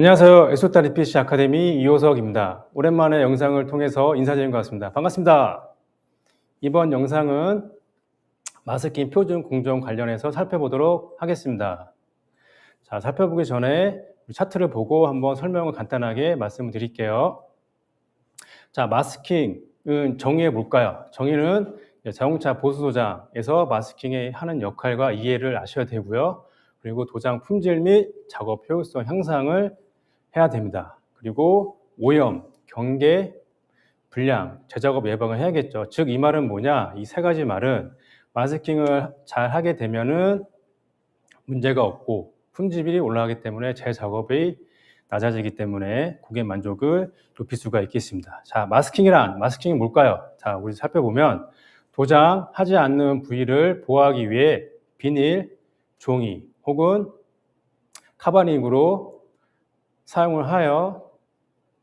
안녕하세요. 에소타리 PC 아카데미 이호석입니다. 오랜만에 영상을 통해서 인사드리는 것 같습니다. 반갑습니다. 이번 영상은 마스킹 표준 공정 관련해서 살펴보도록 하겠습니다. 자, 살펴보기 전에 차트를 보고 한번 설명을 간단하게 말씀을 드릴게요. 자, 마스킹은 정의해 볼까요? 정의는 자동차 보수 도장에서 마스킹이 하는 역할과 이해를 아셔야 되고요. 그리고 도장 품질 및 작업 효율성 향상을 해야 됩니다. 그리고 오염, 경계, 불량, 재작업 예방을 해야겠죠. 즉, 이 말은 뭐냐? 이 세 가지 말은 마스킹을 잘 하게 되면은 문제가 없고 품질이 올라가기 때문에 재작업이 낮아지기 때문에 고객 만족을 높일 수가 있겠습니다. 자, 마스킹이 뭘까요? 자, 우리 살펴보면 도장하지 않는 부위를 보호하기 위해 비닐, 종이 혹은 카바링으로 사용을 하여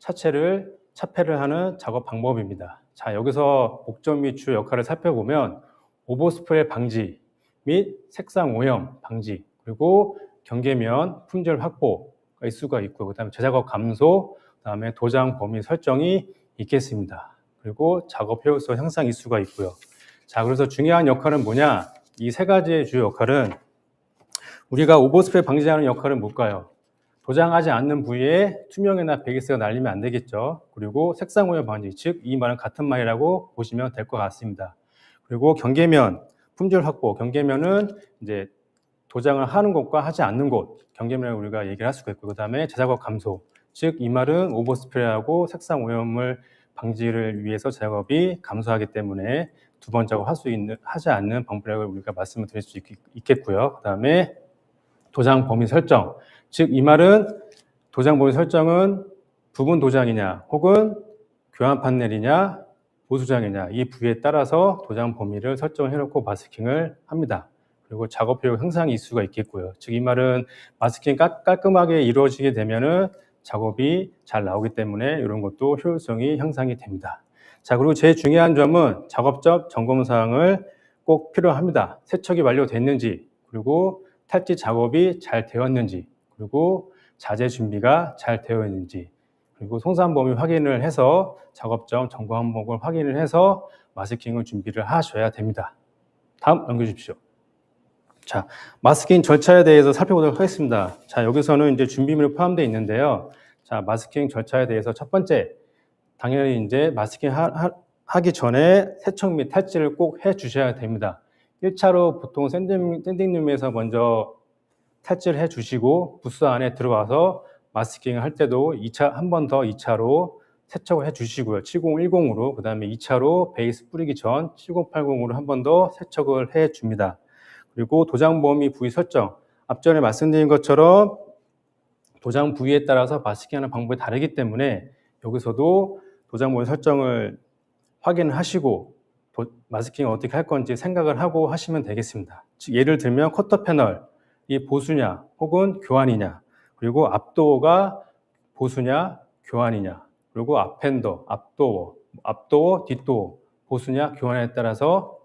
차폐를 하는 작업 방법입니다. 자, 여기서 목적 및 주 역할을 살펴보면 오버스프레이 방지 및 색상 오염 방지, 그리고 경계면 품질 확보가 있을 수가 있고요. 그 다음에 재작업 감소, 그 다음에 도장 범위 설정이 있겠습니다. 그리고 작업 효율성 향상이 있을 수가 있고요. 자, 그래서 중요한 역할은 뭐냐? 이 세 가지의 주요 역할은 우리가 오버스프레이 방지하는 역할은 뭘까요? 도장하지 않는 부위에 투명이나 배기스가 날리면 안 되겠죠. 그리고 색상 오염 방지, 즉 이 말은 같은 말이라고 보시면 될 것 같습니다. 그리고 경계면, 품질 확보, 경계면은 이제 도장을 하는 곳과 하지 않는 곳, 경계면을 우리가 얘기를 할 수가 있고, 그 다음에 재작업 감소, 즉 이 말은 오버스프레이하고 색상 오염을 방지를 위해서 재작업이 감소하기 때문에 두 번 작업 하지 않는 방법이라고 우리가 말씀을 드릴 수 있겠고요. 그 다음에 도장 범위 설정, 즉 이 말은 도장 범위 설정은 부분 도장이냐 혹은 교환 판넬이냐 보수장이냐 이 부위에 따라서 도장 범위를 설정해 놓고 마스킹을 합니다. 그리고 작업 효율 향상이 있을 수가 있겠고요. 즉 이 말은 마스킹이 깔끔하게 이루어지게 되면은 작업이 잘 나오기 때문에 이런 것도 효율성이 향상이 됩니다. 자, 그리고 제일 중요한 점은 작업적 점검 사항을 꼭 필요합니다. 세척이 완료됐는지, 그리고 탈지 작업이 잘 되었는지, 그리고 자재 준비가 잘 되어 있는지, 그리고 송산 범위 확인을 해서 작업점 점검 항목을 확인을 해서 마스킹을 준비를 하셔야 됩니다. 다음 넘겨주십시오. 자, 마스킹 절차에 대해서 살펴보도록 하겠습니다. 자, 여기서는 이제 준비물이 포함되어 있는데요. 자, 마스킹 절차에 대해서 첫 번째, 당연히 이제 마스킹 하기 전에 세척 및 탈지를 꼭 해 주셔야 됩니다. 1차로 보통 샌딩룸에서 먼저 탈지를 해 주시고 부스 안에 들어와서 마스킹을 할 때도 한 번 더 2차로 세척을 해 주시고요. 7010으로, 그 다음에 2차로 베이스 뿌리기 전 7080으로 한 번 더 세척을 해 줍니다. 그리고 도장 범위 부위 설정, 앞전에 말씀드린 것처럼 도장 부위에 따라서 마스킹하는 방법이 다르기 때문에 여기서도 도장 범위 설정을 확인하시고 마스킹을 어떻게 할 건지 생각을 하고 하시면 되겠습니다. 즉 예를 들면 커터 패널이 보수냐 혹은 교환이냐, 그리고 앞도어가 보수냐 교환이냐, 그리고 앞핸더, 앞도어, 뒷도어 보수냐 교환에 따라서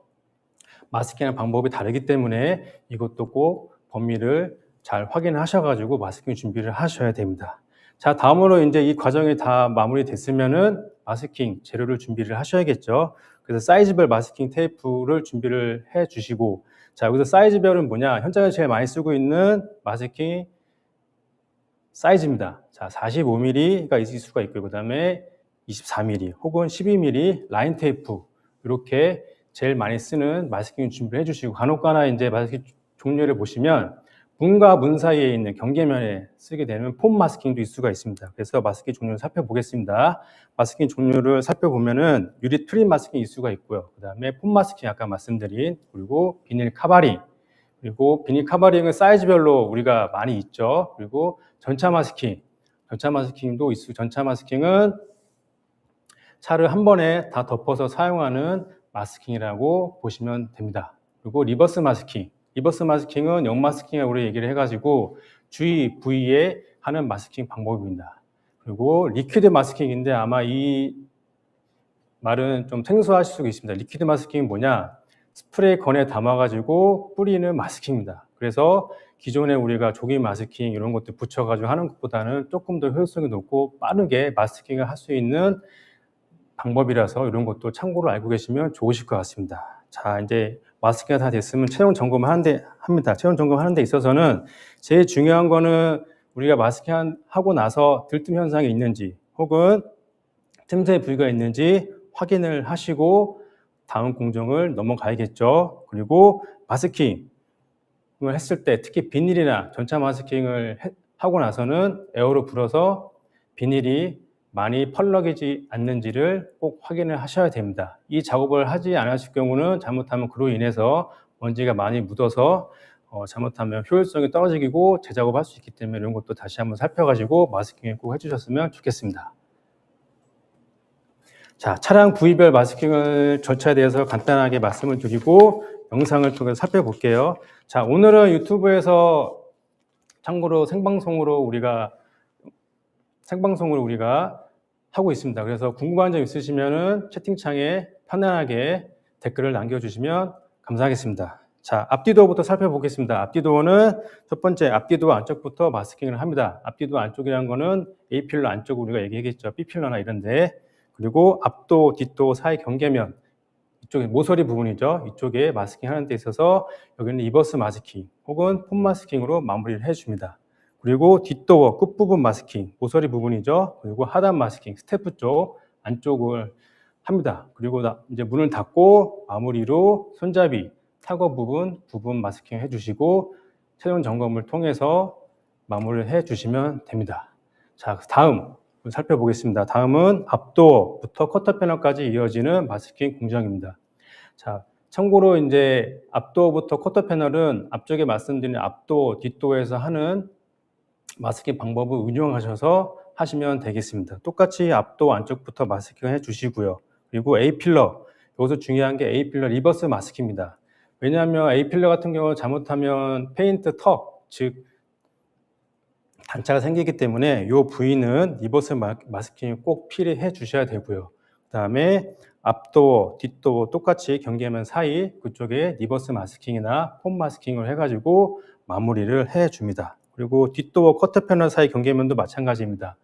마스킹하는 방법이 다르기 때문에 이것도 꼭 범위를 잘 확인하셔가지고 마스킹 준비를 하셔야 됩니다. 자, 다음으로 이제 이 과정이 다 마무리됐으면은 마스킹 재료를 준비를 하셔야겠죠. 그래서 사이즈별 마스킹 테이프를 준비를 해 주시고, 자, 여기서 사이즈별은 뭐냐? 현장에서 제일 많이 쓰고 있는 마스킹 사이즈입니다. 자, 45mm가 있을 수가 있고요. 그 다음에 24mm 혹은 12mm 라인 테이프, 이렇게 제일 많이 쓰는 마스킹 준비를 해주시고, 간혹가나 이제 마스킹 종류를 보시면 문과 문 사이에 있는 경계면에 쓰게 되는 폼 마스킹도 있을 수가 있습니다. 그래서 마스킹 종류를 살펴보겠습니다. 마스킹 종류를 살펴보면은 유리 트림 마스킹이 있을 수가 있고요. 그 다음에 폼 마스킹 아까 말씀드린, 그리고 비닐 카바링, 그리고 비닐 카바링은 사이즈별로 우리가 많이 있죠. 그리고 전차 마스킹도 있고, 전차 마스킹은 차를 한 번에 다 덮어서 사용하는 마스킹이라고 보시면 됩니다. 그리고 리버스 마스킹은 영 마스킹이라고 우리 얘기를 해가지고 주위 부위에 하는 마스킹 방법입니다. 그리고 리퀴드 마스킹인데 아마 이 말은 좀 생소하실 수가 있습니다. 리퀴드 마스킹이 뭐냐? 스프레이 건에 담아가지고 뿌리는 마스킹입니다. 그래서 기존에 우리가 조기 마스킹 이런 것들 붙여가지고 하는 것보다는 조금 더 효율성이 높고 빠르게 마스킹을 할 수 있는 방법이라서 이런 것도 참고로 알고 계시면 좋으실 것 같습니다. 자, 이제 마스킹이 다 됐으면 최종 점검을 합니다. 최종 점검하는 데 있어서는 제일 중요한 거는 우리가 마스킹 하고 나서 들뜸 현상이 있는지 혹은 틈새 부위가 있는지 확인을 하시고 다음 공정을 넘어가야겠죠. 그리고 마스킹을 했을 때 특히 비닐이나 전차 마스킹을 하고 나서는 에어로 불어서 비닐이 많이 펄럭이지 않는지를 꼭 확인을 하셔야 됩니다. 이 작업을 하지 않으실 경우는 잘못하면 그로 인해서 먼지가 많이 묻어서 잘못하면 효율성이 떨어지고 재작업할 수 있기 때문에 이런 것도 다시 한번 살펴가지고 마스킹을 꼭 해주셨으면 좋겠습니다. 자, 차량 부위별 마스킹을 절차에 대해서 간단하게 말씀을 드리고 영상을 통해서 살펴볼게요. 자, 오늘은 유튜브에서 참고로 생방송으로 우리가 하고 있습니다. 그래서 궁금한 점 있으시면은 채팅창에 편안하게 댓글을 남겨주시면 감사하겠습니다. 자, 앞뒤도어부터 살펴보겠습니다. 앞뒤도어는 첫 번째 앞뒤도어 안쪽부터 마스킹을 합니다. 앞뒤도어 안쪽이라는 거는 A필러 안쪽 우리가 얘기했죠. B필러나 이런데. 그리고 앞도, 뒷도 사이 경계면 이쪽에 모서리 부분이죠. 이쪽에 마스킹 하는 데 있어서 여기는 리버스 마스킹 혹은 폼 마스킹으로 마무리를 해줍니다. 그리고 뒷도어 끝부분 마스킹, 모서리 부분이죠. 그리고 하단 마스킹, 스태프 쪽 안쪽을 합니다. 그리고 이제 문을 닫고 마무리로 손잡이, 타거 부분 마스킹 해주시고 최종 점검을 통해서 마무리를 해주시면 됩니다. 자, 다음 살펴보겠습니다. 다음은 앞도어부터 커터 패널까지 이어지는 마스킹 공정입니다. 자, 참고로 이제 앞도어부터 커터 패널은 앞쪽에 말씀드린 앞도어, 뒷도어에서 하는 마스킹 방법을 응용하셔서 하시면 되겠습니다. 똑같이 앞도어 안쪽부터 마스킹을 해주시고요. 그리고 A필러, 여기서 중요한 게 A필러 리버스 마스킹입니다. 왜냐하면 A필러 같은 경우 잘못하면 페인트 턱, 즉 단차가 생기기 때문에 이 부위는 리버스 마스킹을 꼭 필요해 주셔야 되고요. 그 다음에 앞도어, 뒷도어 똑같이 경계면 사이 그쪽에 리버스 마스킹이나 폼 마스킹을 해가지고 마무리를 해줍니다. 그리고 뒷도어 커터 패널 사이 경계면도 마찬가지입니다.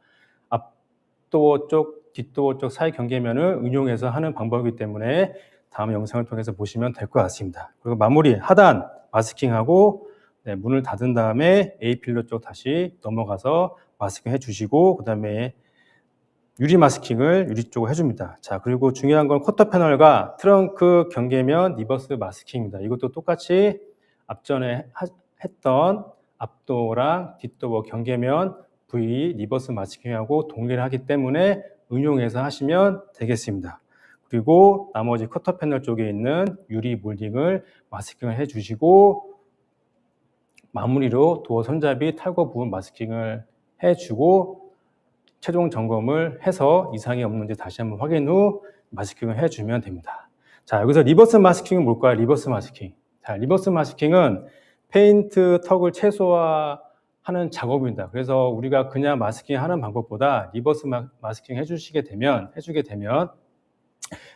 앞도어 쪽, 뒷도어 쪽 사이 경계면을 응용해서 하는 방법이기 때문에 다음 영상을 통해서 보시면 될 것 같습니다. 그리고 마무리 하단 마스킹하고 문을 닫은 다음에 A필러 쪽 다시 넘어가서 마스킹 해주시고 그 다음에 유리 마스킹을 유리 쪽으로 해줍니다. 자, 그리고 중요한 건 커터 패널과 트렁크 경계면 리버스 마스킹입니다. 이것도 똑같이 앞전에 했던 앞도어랑 뒷도어 경계면 부위 리버스 마스킹하고 동일하기 때문에 응용해서 하시면 되겠습니다. 그리고 나머지 커터 패널 쪽에 있는 유리 몰딩을 마스킹을 해주시고 마무리로 도어 손잡이 탈거 부분 마스킹을 해주고 최종 점검을 해서 이상이 없는지 다시 한번 확인 후 마스킹을 해주면 됩니다. 자, 여기서 리버스 마스킹은 뭘까요? 리버스 마스킹. 자, 리버스 마스킹은 페인트 턱을 최소화하는 작업입니다. 그래서 우리가 그냥 마스킹 하는 방법보다 리버스 마스킹 해주게 되면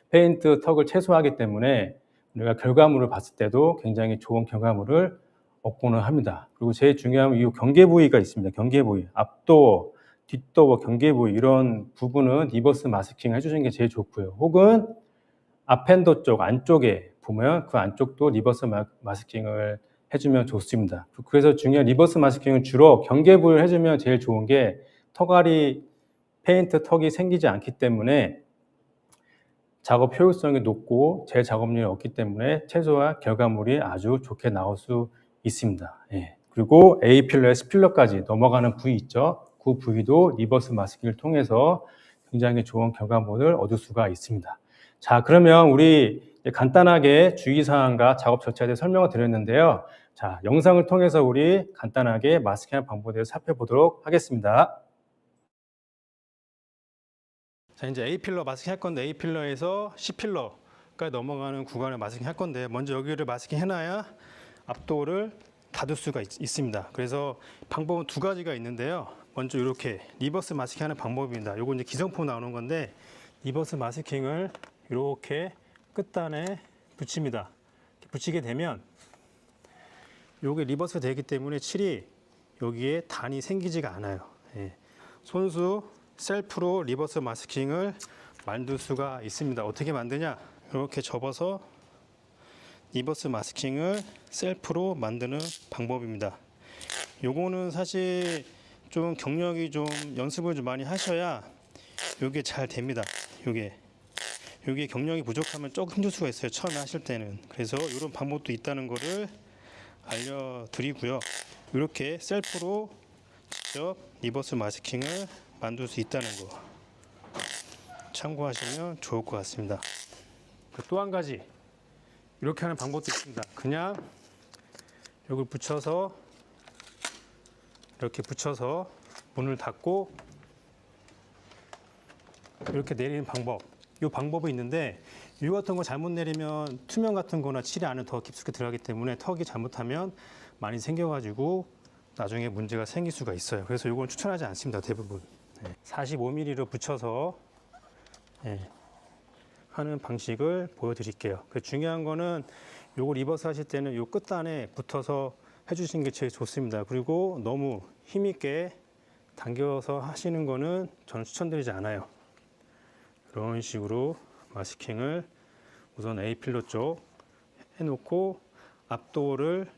페인트 턱을 최소화하기 때문에 우리가 결과물을 봤을 때도 굉장히 좋은 결과물을 얻고는 합니다. 그리고 제일 중요한 이 경계 부위가 있습니다. 경계 부위, 앞도어, 뒷도어, 경계 부위 이런 부분은 리버스 마스킹 해주시는 게 제일 좋고요. 혹은 앞핸더 쪽 안쪽에 보면 그 안쪽도 리버스 마스킹을 해주면 좋습니다. 그래서 중요한 리버스 마스킹은 주로 경계 부위를 해주면 제일 좋은 게 턱알이 페인트 턱이 생기지 않기 때문에 작업 효율성이 높고 재작업률이 없기 때문에 최소화 결과물이 아주 좋게 나올 수 있습니다. 예. 그리고 A필러에서 필러까지 넘어가는 부위 있죠. 그 부위도 리버스 마스킹을 통해서 굉장히 좋은 결과물을 얻을 수가 있습니다. 자, 그러면 우리 간단하게 주의사항과 작업 절차에 대해 설명을 드렸는데요. 자, 영상을 통해서 우리 간단하게 마스킹하는 방법에 대해서 살펴보도록 하겠습니다. 자, 이제 A필러 마스킹 할 건데 A필러에서 C필러까지 넘어가는 구간을 마스킹 할 건데 먼저 여기를 마스킹 해놔야 앞도어를 닫을 수가 있습니다. 그래서 방법은 두 가지가 있는데요. 먼저 이렇게 리버스 마스킹 하는 방법입니다. 요거 이제 기성품 나오는 건데 리버스 마스킹을 이렇게 끝단에 붙입니다. 붙이게 되면 요게 리버스 되기 때문에 칠이 여기에 단이 생기지가 않아요. 예. 손수 셀프로 리버스 마스킹을 만들 수가 있습니다. 어떻게 만드냐? 이렇게 접어서 리버스 마스킹을 셀프로 만드는 방법입니다. 요거는 사실 좀 경력이 좀 연습을 좀 많이 하셔야 요게 잘 됩니다. 요게 경력이 부족하면 조금 힘들 수가 있어요. 처음에 하실 때는. 그래서 이런 방법도 있다는 거를 알려드리고요. 이렇게 셀프로 직접 리버스 마스킹을 만들 수 있다는 거 참고하시면 좋을 것 같습니다. 또 한 가지 이렇게 하는 방법도 있습니다. 그냥 이걸 붙여서 이렇게 붙여서 문을 닫고 이렇게 내리는 방법. 이 방법이 있는데 이 같은 거 잘못 내리면 투명 같은 거나 칠이 안에 더 깊숙이 들어가기 때문에 턱이 잘못하면 많이 생겨가지고 나중에 문제가 생길 수가 있어요. 그래서 이건 추천하지 않습니다. 대부분 45mm로 붙여서 하는 방식을 보여드릴게요. 중요한 거는 요거 리버스 하실 때는 요 끝단에 붙어서 해주시는 게 제일 좋습니다. 그리고 너무 힘있게 당겨서 하시는 거는 저는 추천드리지 않아요. 이런 식으로 마스킹을 우선 A 필러 쪽 해놓고 앞도어를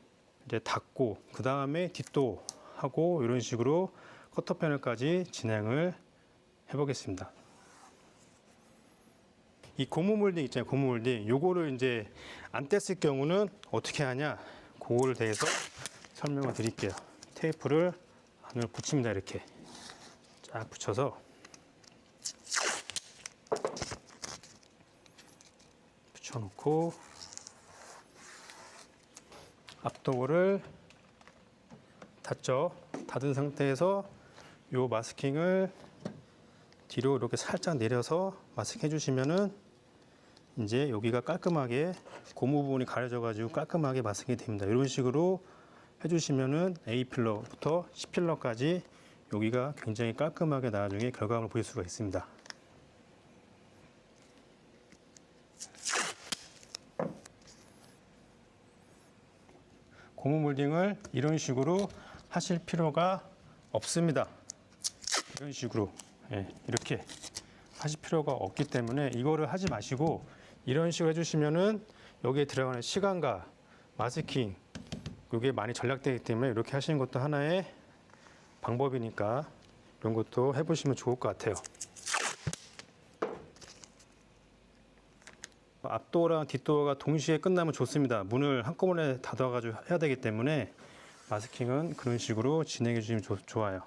이제 닫고 그 다음에 뒷도어 하고 이런 식으로 커터 패널까지 진행을 해보겠습니다. 이 고무 몰딩 있잖아요. 고무 몰딩 요거를 이제 안 뗐을 경우는 어떻게 하냐, 그거를 대해서 설명을 드릴게요. 테이프를 안으로 붙입니다. 이렇게 쫙 붙여서 붙여놓고 앞도어를 닫죠. 닫은 상태에서 요 마스킹을 뒤로 이렇게 살짝 내려서 마스킹 해주시면은 이제 여기가 깔끔하게 고무 부분이 가려져 가지고 깔끔하게 마스킹이 됩니다. 이런 식으로 해주시면은 A 필러부터 C 필러까지 여기가 굉장히 깔끔하게 나중에 결과물을 보일 수가 있습니다. 고무 몰딩을 이런 식으로 하실 필요가 없습니다. 이런 식으로 이렇게 하실 필요가 없기 때문에 이거를 하지 마시고 이런 식으로 해주시면은 여기에 들어가는 시간과 마스킹 이게 많이 절약되기 때문에 이렇게 하시는 것도 하나의 방법이니까 이런 것도 해보시면 좋을 것 같아요. 앞도어랑 뒷도어가 동시에 끝나면 좋습니다. 문을 한꺼번에 닫아가지고 해야 되기 때문에 마스킹은 그런 식으로 진행해 주시면 좋아요.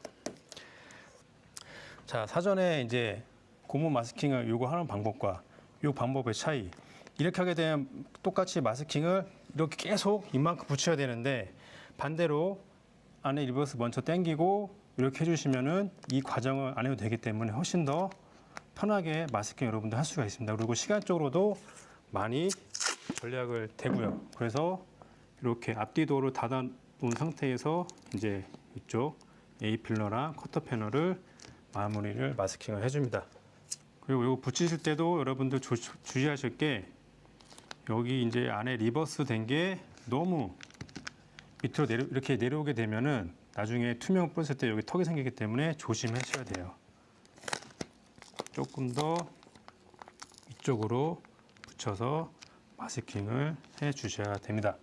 자, 사전에 이제 고무 마스킹을 요거 하는 방법과 요 방법의 차이, 이렇게 하게 되면 똑같이 마스킹을 이렇게 계속 이만큼 붙여야 되는데 반대로 안에 리버스 먼저 당기고 이렇게 해주시면은 이 과정을 안 해도 되기 때문에 훨씬 더 편하게 마스킹 여러분들 할 수가 있습니다. 그리고 시간적으로도 많이 절약을 되고요. 그래서 이렇게 앞뒤도어를 닫아 놓은 상태에서 이제 이쪽 A 필러랑 커터 패널을 마무리를 마스킹을 해줍니다. 그리고 이거 붙이실 때도 여러분들 주의하실 게 여기 이제 안에 리버스 된 게 너무 밑으로 이렇게 내려오게 되면은 나중에 투명 뿌렸을 때 여기 턱이 생기기 때문에 조심하셔야 돼요. 조금 더 이쪽으로 붙여서 마스킹을 해 주셔야 됩니다.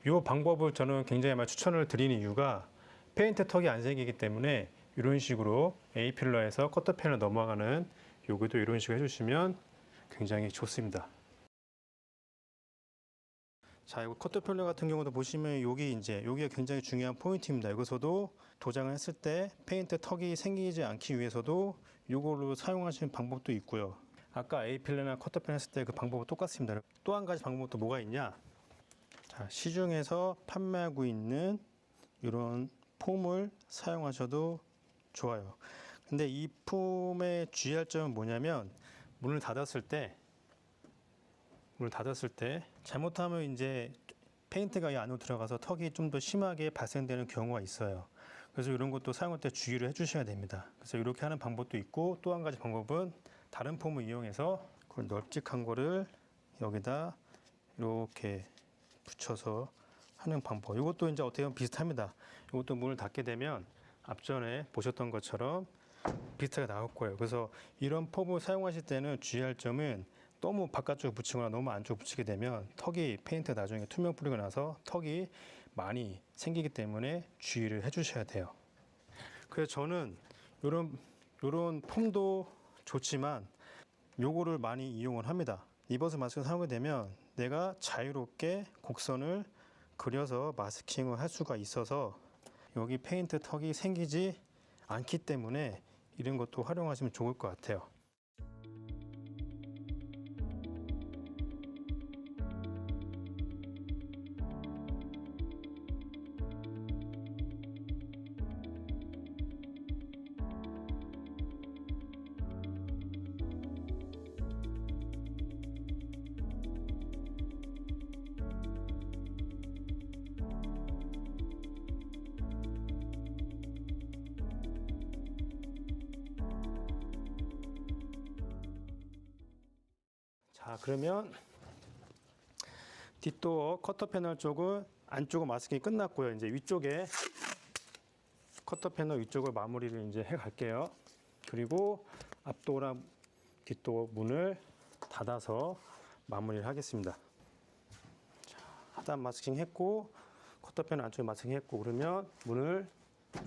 이 방법을 저는 굉장히 많이 추천을 드리는 이유가 페인트 턱이 안 생기기 때문에 이런 식으로 A 필러에서 커터 패널 넘어가는 여기도 이런 식으로 해주시면 굉장히 좋습니다. 자, 이거 커터 패널 같은 경우도 보시면 여기가 굉장히 중요한 포인트입니다. 여기서도 도장을 했을 때 페인트 턱이 생기지 않기 위해서도 이걸로 사용하시는 방법도 있고요. 아까 A 필러나 커터 패널 했을 때 그 방법은 똑같습니다. 또 한 가지 방법은 또 뭐가 있냐? 자, 시중에서 판매하고 있는 이런 폼을 사용하셔도 좋아요. 근데 이 폼의 주의할 점은 뭐냐면 문을 닫았을 때 잘못하면 이제 페인트가 이 안으로 들어가서 턱이 좀 더 심하게 발생되는 경우가 있어요. 그래서 이런 것도 사용할 때 주의를 해주셔야 됩니다. 그래서 이렇게 하는 방법도 있고 또 한 가지 방법은 다른 폼을 이용해서 그걸 널찍한 거를 여기다 이렇게 붙여서 하는 방법. 이것도 이제 어떻게 보면 비슷합니다. 이것도 문을 닫게 되면 앞전에 보셨던 것처럼 비슷하게 나올 거예요. 그래서 이런 폼을 사용하실 때는 주의할 점은 너무 바깥쪽에 붙이거나 너무 안쪽에 붙이게 되면 턱이 페인트 나중에 투명 뿌리고 나서 턱이 많이 생기기 때문에 주의를 해 주셔야 돼요. 그래서 저는 요런 폼도 좋지만 요거를 많이 이용을 합니다. 리버스 마스크를 사용하게 되면 내가 자유롭게 곡선을 그려서 마스킹을 할 수가 있어서 여기 페인트 턱이 생기지 않기 때문에 이런 것도 활용하시면 좋을 것 같아요. 자, 그러면 뒷도어 커터 패널 쪽은 안쪽은 마스킹이 끝났고요. 이제 위쪽에 커터 패널 위쪽을 마무리를 이제 해 갈게요. 그리고 앞도어랑 뒷도어 문을 닫아서 마무리를 하겠습니다. 자, 하단 마스킹 했고 커터 패널 안쪽에 마스킹 했고 그러면 문을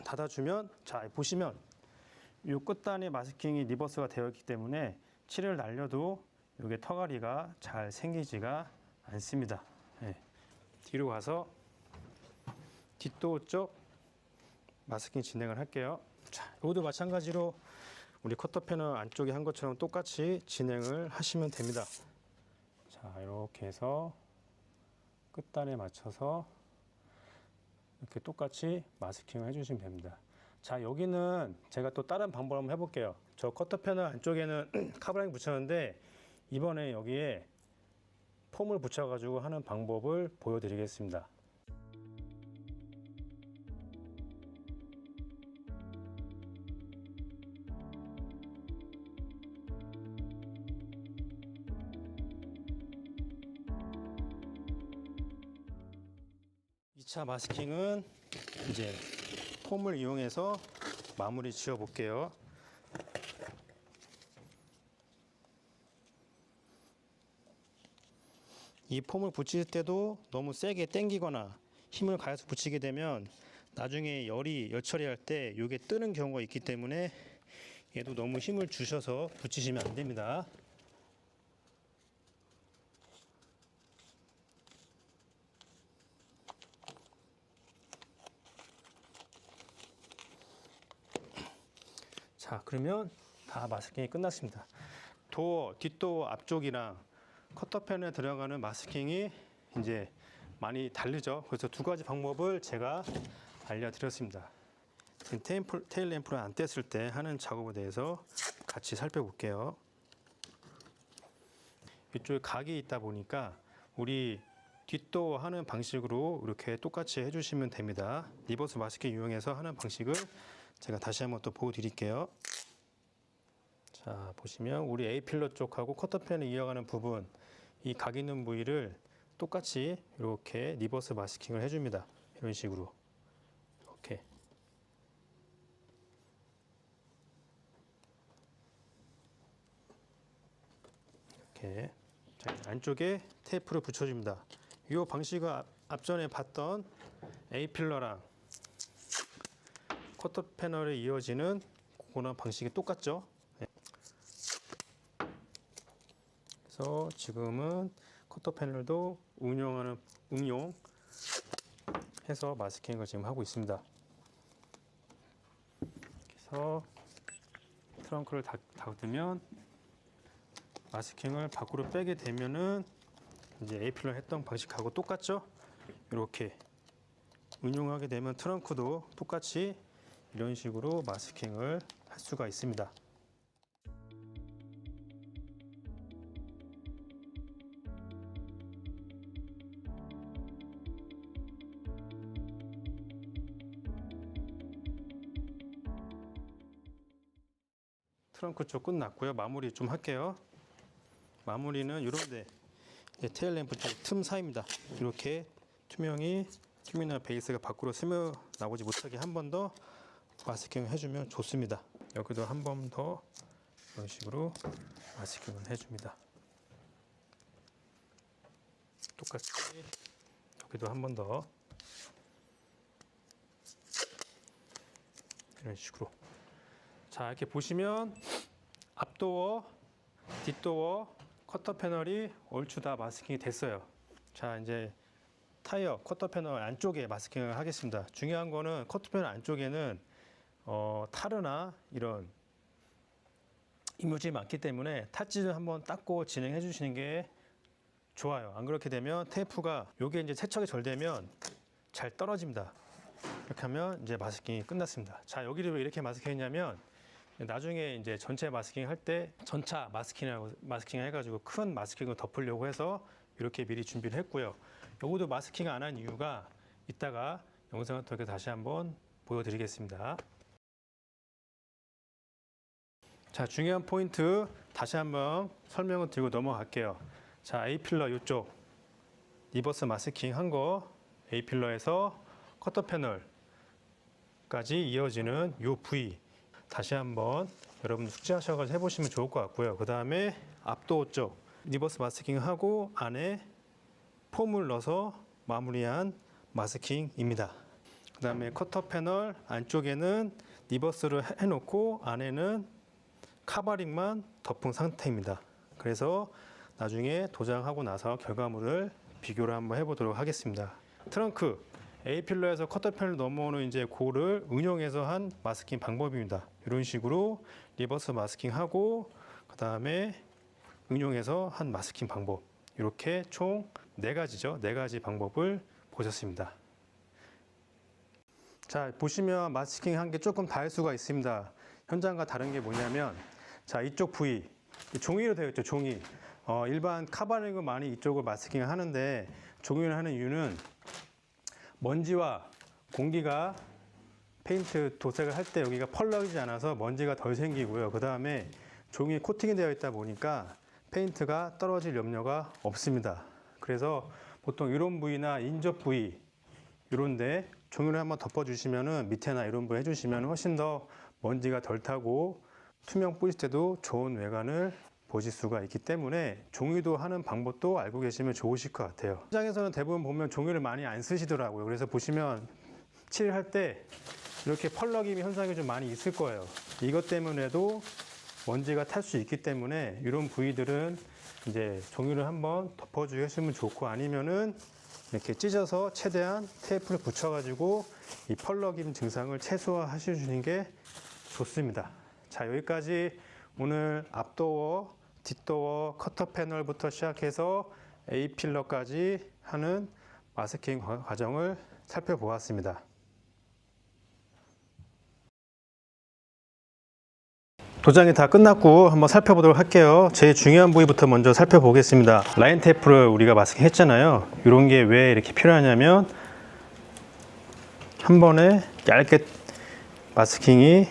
닫아주면 자, 보시면 이 끝단에 마스킹이 리버스가 되어 있기 때문에 칠을 날려도 이게 턱걸이가 잘 생기지가 않습니다. 네. 뒤로 가서 뒷도어 쪽 마스킹 진행을 할게요. 자, 이것도 마찬가지로 우리 커터 패널 안쪽에 한 것처럼 똑같이 진행을 하시면 됩니다. 자, 이렇게 해서 끝단에 맞춰서 이렇게 똑같이 마스킹을 해주시면 됩니다. 자, 여기는 제가 또 다른 방법을 한번 해볼게요. 저 커터 패널 안쪽에는 카브라잉 붙였는데 이번에 여기에 폼을 붙여가지고 하는 방법을 보여드리겠습니다. 2차 마스킹은 이제 폼을 이용해서 마무리 지어 볼게요. 이 폼을 붙일 때도 너무 세게 당기거나 힘을 가해서 붙이게 되면 나중에 열 처리할 때 이게 뜨는 경우가 있기 때문에 얘도 너무 힘을 주셔서 붙이시면 안 됩니다. 자, 그러면 다 마스킹이 끝났습니다. 도어, 뒷도어 앞쪽이랑 커터펜에 들어가는 마스킹이 이제 많이 다르죠. 그래서 두 가지 방법을 제가 알려드렸습니다. 테일 램프를 안 뗐을 때 하는 작업에 대해서 같이 살펴볼게요. 이쪽에 각이 있다 보니까 우리 뒷도어 하는 방식으로 이렇게 똑같이 해주시면 됩니다. 리버스 마스킹 이용해서 하는 방식을 제가 다시 한번 또 보여드릴게요. 자, 보시면 우리 A필러 쪽하고 커터펜을 이어가는 부분, 이 각 있는 부위를 똑같이 이렇게 리버스 마스킹을 해줍니다. 이런 식으로 이렇게. 이렇게. 자, 안쪽에 테이프를 붙여줍니다. 이 방식은 앞전에 봤던 A필러랑 커터 패널에 이어지는 그거랑 방식이 똑같죠. 네. 그래서 지금은 커터 패널도 응용해서 마스킹을 지금 하고 있습니다. 그래서 트렁크를 닫으면 마스킹을 밖으로 빼게 되면은 이제 A필러 했던 방식하고 똑같죠. 이렇게 응용하게 되면 트렁크도 똑같이 이런 식으로 마스킹을 할 수가 있습니다. 트렁크 쪽 끝났고요. 마무리 좀 할게요. 마무리는 이런데 테일 램프 쪽 틈 사이입니다. 이렇게 투명이나 베이스가 밖으로 스며 나오지 못하게 한 번 더 마스킹을 해주면 좋습니다. 여기도 한 번 더 이런 식으로 마스킹을 해줍니다. 똑같이 여기도 한 번 더 이런 식으로. 자, 이렇게 보시면 앞도어, 뒷도어, 커터 패널이 얼추 다 마스킹이 됐어요. 자, 이제 타이어, 커터 패널 안쪽에 마스킹을 하겠습니다. 중요한 거는 커터 패널 안쪽에는 타르나 이런 이물질이 많기 때문에 탓지를 한번 닦고 진행해 주시는 게 좋아요. 안 그렇게 되면 테이프가 요게 이제 세척이 잘 되면 잘 떨어집니다. 이렇게 하면 이제 마스킹이 끝났습니다. 자, 여기를 왜 이렇게 마스킹했냐면 나중에 이제 전체 마스킹 할 때 전차 마스킹 해가지고 큰 마스킹을 덮으려고 해서 이렇게 미리 준비를 했고요. 요것도 마스킹 안 한 이유가 이따가 영상을 통해 다시 한번 보여드리겠습니다. 자, 중요한 포인트 다시 한번 설명을 드리고 넘어갈게요. 자, A필러 이쪽 리버스 마스킹 한 거 A필러에서 커터 패널까지 이어지는 요 부위 다시 한번 여러분 숙지하셔서 해보시면 좋을 것 같고요. 그 다음에 앞도어 쪽 리버스 마스킹 하고 안에 폼을 넣어서 마무리한 마스킹입니다. 그 다음에 커터 패널 안쪽에는 리버스를 해놓고 안에는 카바링만 덮은 상태입니다. 그래서 나중에 도장하고 나서 결과물을 비교를 한번 해보도록 하겠습니다. 트렁크 A필러에서 커터 패널 넘어오는 이제 고를 응용해서 한 마스킹 방법입니다. 이런 식으로 리버스 마스킹하고 그 다음에 응용해서 한 마스킹 방법, 이렇게 총 4가지죠. 4가지 방법을 보셨습니다. 자, 보시면 마스킹 한 게 조금 다를 수가 있습니다. 현장과 다른 게 뭐냐면, 자, 이쪽 부위 종이로 되어 있죠. 종이. 일반 카바링은 많이 이쪽을 마스킹을 하는데 종이를 하는 이유는 먼지와 공기가 페인트 도색을 할 때 여기가 펄럭이지 않아서 먼지가 덜 생기고요. 그 다음에 종이에 코팅이 되어 있다 보니까 페인트가 떨어질 염려가 없습니다. 그래서 보통 이런 부위나 인접 부위 이런데 종이를 한번 덮어주시면은 밑에나 이런 부위 해주시면 훨씬 더 먼지가 덜 타고 투명 뿌릴 때도 좋은 외관을 보실 수가 있기 때문에 종이도 하는 방법도 알고 계시면 좋으실 것 같아요. 현장에서는 대부분 보면 종이를 많이 안 쓰시더라고요. 그래서 보시면 칠할 때 이렇게 펄럭임 현상이 좀 많이 있을 거예요. 이것 때문에도 먼지가 탈 수 있기 때문에 이런 부위들은 이제 종이를 한번 덮어주시면 좋고, 아니면은 이렇게 찢어서 최대한 테이프를 붙여가지고 이 펄럭임 증상을 최소화하시는 게 좋습니다. 자, 여기까지 오늘 앞도어, 뒷도어, 커터 패널부터 시작해서 A필러까지 하는 마스킹 과정을 살펴보았습니다. 도장이 다 끝났고 한번 살펴보도록 할게요. 제일 중요한 부위부터 먼저 살펴보겠습니다. 라인 테이프를 우리가 마스킹 했잖아요. 이런 게 왜 이렇게 필요하냐면 한 번에 얇게 마스킹이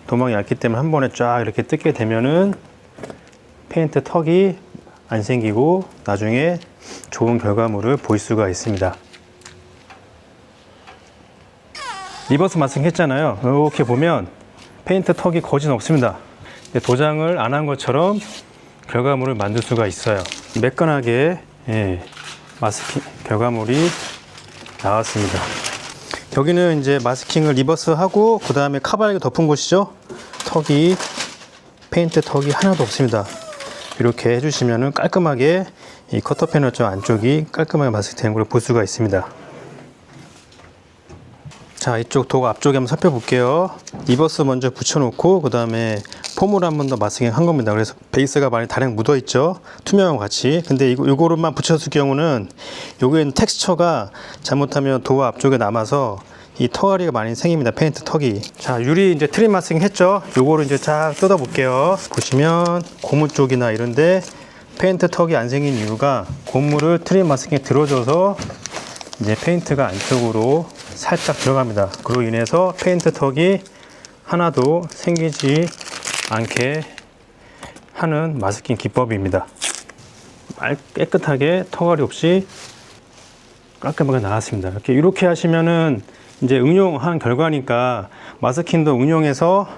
도망이 얇기 때문에 한 번에 쫙 이렇게 뜯게 되면은 페인트 턱이 안 생기고 나중에 좋은 결과물을 볼 수가 있습니다. 리버스 마스킹 했잖아요. 이렇게 보면 페인트 턱이 거진 없습니다. 도장을 안 한 것처럼 결과물을 만들 수가 있어요. 매끈하게 마스킹 결과물이 나왔습니다. 여기는 이제 마스킹을 리버스 하고 그 다음에 카바르게 덮은 곳이죠. 턱이 페인트 턱이 하나도 없습니다. 이렇게 해주시면은 깔끔하게 이 커터 패널 쪽 안쪽이 깔끔하게 마스킹된 걸 볼 수가 있습니다. 자, 이쪽 도어 앞쪽에 한번 살펴볼게요. 리버스 먼저 붙여놓고 그 다음에 폼을 한 번 더 마스킹 한 겁니다. 그래서 베이스가 많이 다량 묻어 있죠. 투명한 같이. 근데 이거로만 붙였을 경우는 여기에는 텍스처가 잘못하면 도어 앞쪽에 남아서 이 턱알이가 많이 생깁니다. 페인트 턱이. 자, 유리 이제 트림 마스킹 했죠. 요거를 이제 쫙 뜯어 볼게요. 보시면 고무 쪽이나 이런데 페인트 턱이 안 생긴 이유가 고무를 트림 마스킹에 들어줘서 이제 페인트가 안쪽으로 살짝 들어갑니다. 그로 인해서 페인트 턱이 하나도 생기지 않게 하는 마스킹 기법입니다. 깨끗하게 턱알이 없이 깔끔하게 나왔습니다. 이렇게 하시면은 이제 응용한 결과니까 마스킹도 응용해서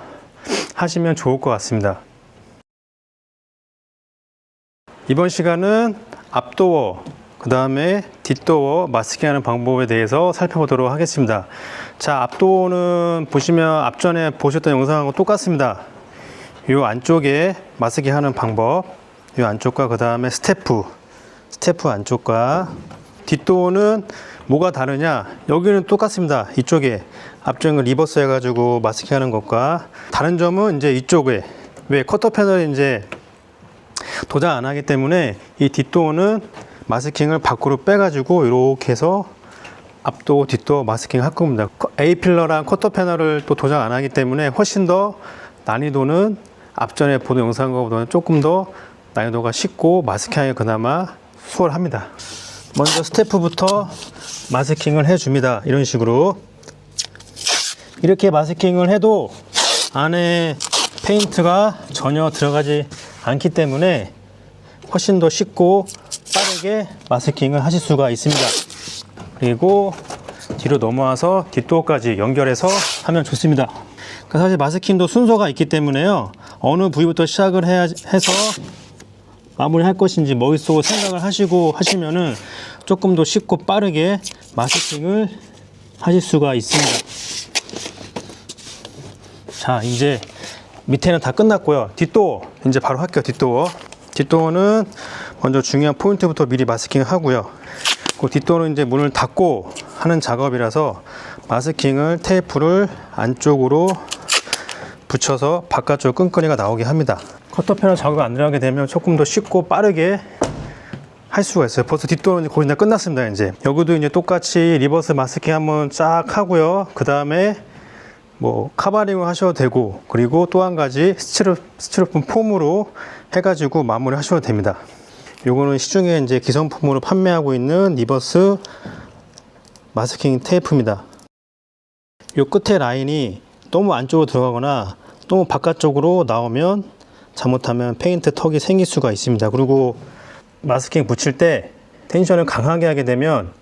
하시면 좋을 것 같습니다. 이번 시간은 앞도어, 그 다음에 뒷도어 마스킹하는 방법에 대해서 살펴보도록 하겠습니다. 자, 앞도어는 보시면 앞전에 보셨던 영상하고 똑같습니다. 이 안쪽에 마스킹하는 방법, 이 안쪽과 그 다음에 스태프 안쪽과 뒷도어는 뭐가 다르냐? 여기는 똑같습니다. 이쪽에 앞쪽은 리버스 해가지고 마스킹하는 것과 다른 점은 이제 이쪽에 왜 커터 패널이 이제 도장 안 하기 때문에 이 뒷도어는 마스킹을 밖으로 빼가지고 이렇게 해서 앞도어, 뒷도어 마스킹 할 겁니다. A필러랑 커터 패널을 또 도장 안 하기 때문에 훨씬 더 난이도는 앞전에 보던 영상과보다는 조금 더 난이도가 쉽고 마스킹하기 그나마 수월합니다. 먼저 스태프부터 마스킹을 해줍니다. 이런 식으로 이렇게 마스킹을 해도 안에 페인트가 전혀 들어가지 않기 때문에 훨씬 더 쉽고 빠르게 마스킹을 하실 수가 있습니다. 그리고 뒤로 넘어와서 뒷도어까지 연결해서 하면 좋습니다. 사실 마스킹도 순서가 있기 때문에요. 어느 부위부터 시작을 해서 마무리할 것인지 머릿속으로 생각을 하시고 하시면은 조금 더 쉽고 빠르게 마스킹을 하실 수가 있습니다. 자, 이제 밑에는 다 끝났고요. 뒷도어 이제 바로 할게요. 뒷도어는 먼저 중요한 포인트부터 미리 마스킹을 하고요. 그 뒷도어는 이제 문을 닫고 하는 작업이라서 마스킹을 테이프를 안쪽으로 붙여서 바깥쪽 끈끈이가 나오게 합니다. 커터 패널 작업이 안 들어가게 되면 조금 더 쉽고 빠르게 할 수가 있어요. 벌써 뒷도어는 거의 다 끝났습니다. 이제 여기도 이제 똑같이 리버스 마스킹 한번 쫙 하고요. 그 다음에 뭐 카바링을 하셔도 되고, 그리고 또 한 가지 스티로폼 폼으로 해가지고 마무리 하셔도 됩니다. 요거는 시중에 이제 기성품으로 판매하고 있는 리버스 마스킹 테이프입니다. 요 끝에 라인이 너무 안쪽으로 들어가거나 너무 바깥쪽으로 나오면 잘못하면 페인트 턱이 생길 수가 있습니다. 그리고 마스킹 붙일 때 텐션을 강하게 하게 되면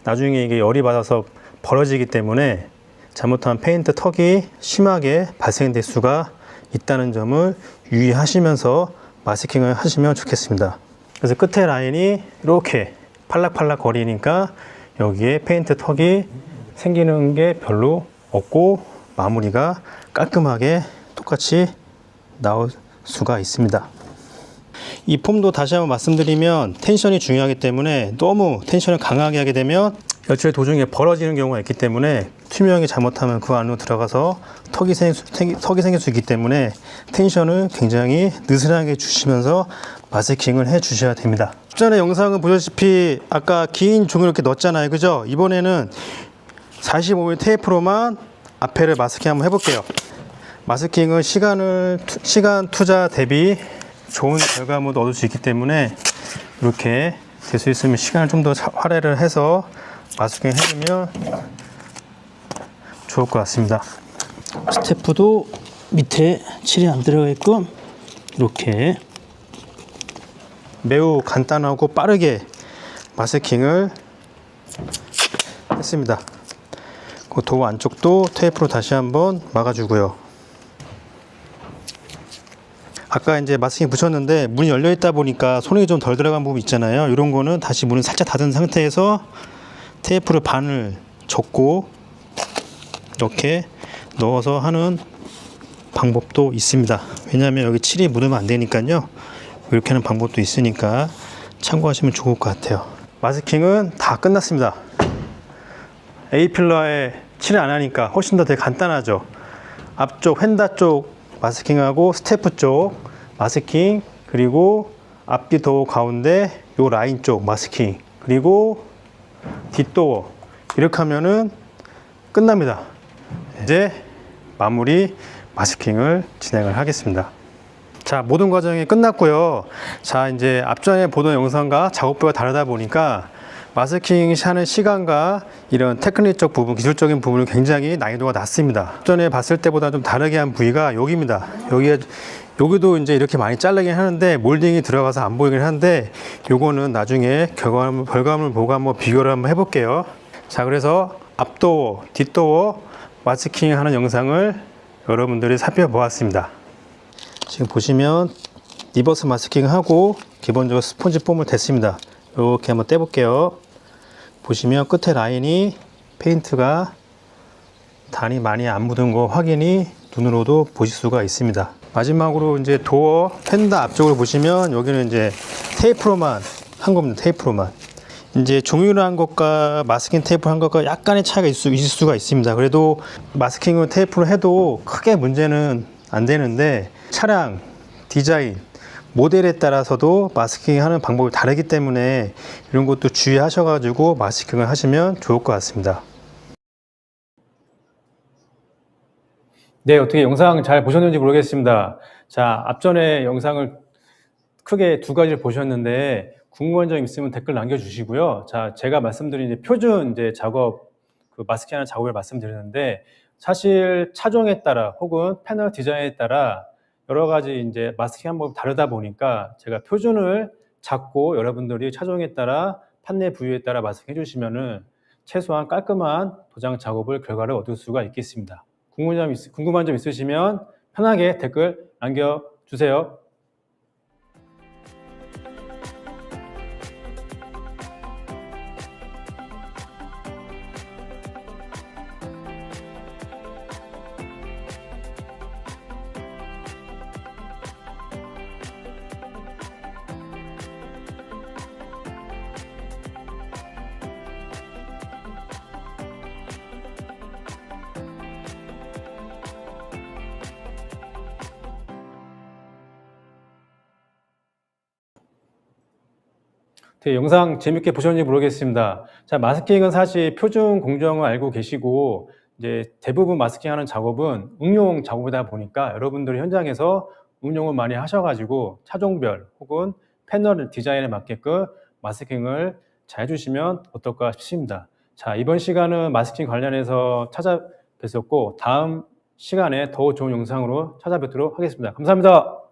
나중에 이게 열이 받아서 벌어지기 때문에 잘못하면 페인트 턱이 심하게 발생될 수가 있다는 점을 유의하시면서 마스킹을 하시면 좋겠습니다. 그래서 끝에 라인이 이렇게 팔락팔락 거리니까 여기에 페인트 턱이 생기는 게 별로 없고 마무리가 깔끔하게 똑같이 나올 수가 있습니다. 이 폼도 다시 한번 말씀드리면 텐션이 중요하기 때문에 너무 텐션을 강하게 하게 되면 열처리 도중에 벌어지는 경우가 있기 때문에 투명이 잘못하면 그 안으로 들어가서 턱이 생길 수 있기 때문에 텐션을 굉장히 느슨하게 주시면서 마스킹을 해 주셔야 됩니다. 전에 영상을 보셨다시피 아까 긴 종이를 이렇게 넣었잖아요, 그죠? 이번에는 45mm 테이프로만 앞에를 마스킹 한번 해볼게요. 마스킹은 시간 투자 대비 좋은 결과물도 얻을 수 있기 때문에 이렇게 될 수 있으면 시간을 좀 더 할애를 해서 마스킹 해주면 좋을 것 같습니다. 스태프도 밑에 칠이 안 들어가게끔 이렇게 매우 간단하고 빠르게 마스킹을 했습니다. 그 도어 안쪽도 테이프로 다시 한번 막아주고요. 아까 이제 마스킹 붙였는데 문이 열려 있다 보니까 손이 좀 덜 들어간 부분 있잖아요. 이런 거는 다시 문을 살짝 닫은 상태에서 테이프를 반을 접고 이렇게 넣어서 하는 방법도 있습니다. 왜냐하면 여기 칠이 묻으면 안 되니까요. 이렇게 하는 방법도 있으니까 참고하시면 좋을 것 같아요. 마스킹은 다 끝났습니다. A필러에 칠을 안 하니까 훨씬 더 되게 간단하죠. 앞쪽 휀다 쪽 마스킹하고 스태프 쪽 마스킹, 그리고 앞뒤 도어 가운데 요 라인 쪽 마스킹, 그리고 뒷도어 이렇게 하면은 끝납니다. 이제 마무리 마스킹을 진행을 하겠습니다. 자, 모든 과정이 끝났고요. 자, 이제 앞전에 보던 영상과 작업부가 다르다 보니까 마스킹 하는 시간과 이런 테크닉적 부분, 기술적인 부분은 굉장히 난이도가 낮습니다. 전에 봤을 때보다 좀 다르게 한 부위가 여기입니다. 여기도 이제 이렇게 많이 자르긴 하는데 몰딩이 들어가서 안 보이긴 한데 요거는 나중에 결과물 보고 한번 비교를 한번 해볼게요. 자, 그래서 앞도어, 뒷도어 마스킹 하는 영상을 여러분들이 살펴보았습니다. 지금 보시면 리버스 마스킹 하고 기본적으로 스펀지 폼을 댔습니다. 이렇게 한번 떼볼게요. 보시면 끝에 라인이 페인트가 단이 많이 안 묻은 거 확인이 눈으로도 보실 수가 있습니다. 마지막으로 이제 도어 펜더 앞쪽을 보시면 여기는 이제 테이프로만 한 겁니다. 테이프로만. 이제 종이로 한 것과 마스킹 테이프 한 것과 약간의 차이가 있을 수가 있습니다. 그래도 마스킹을 테이프로 해도 크게 문제는 안 되는데 차량 디자인 모델에 따라서도 마스킹 하는 방법이 다르기 때문에 이런 것도 주의하셔가지고 마스킹을 하시면 좋을 것 같습니다. 네, 어떻게 영상 잘 보셨는지 모르겠습니다. 자, 앞전에 영상을 크게 두 가지를 보셨는데 궁금한 점 있으면 댓글 남겨주시고요. 자, 제가 말씀드린 이제 표준 이제 작업, 그 마스킹하는 작업을 말씀드렸는데 사실 차종에 따라 혹은 패널 디자인에 따라 여러 가지 이제 마스킹 방법이 다르다 보니까 제가 표준을 잡고 여러분들이 차종에 따라 판넬 부위에 따라 마스킹 해주시면은 최소한 깔끔한 도장 작업을 결과를 얻을 수가 있겠습니다. 궁금한 점 있으시면 편하게 댓글 남겨주세요. 네, 영상 재밌게 보셨는지 모르겠습니다. 자, 마스킹은 사실 표준 공정을 알고 계시고 이제 대부분 마스킹하는 작업은 응용 작업이다 보니까 여러분들이 현장에서 응용을 많이 하셔가지고 차종별 혹은 패널 디자인에 맞게끔 마스킹을 잘 해주시면 어떨까 싶습니다. 자, 이번 시간은 마스킹 관련해서 찾아뵀었고 다음 시간에 더 좋은 영상으로 찾아뵙도록 하겠습니다. 감사합니다.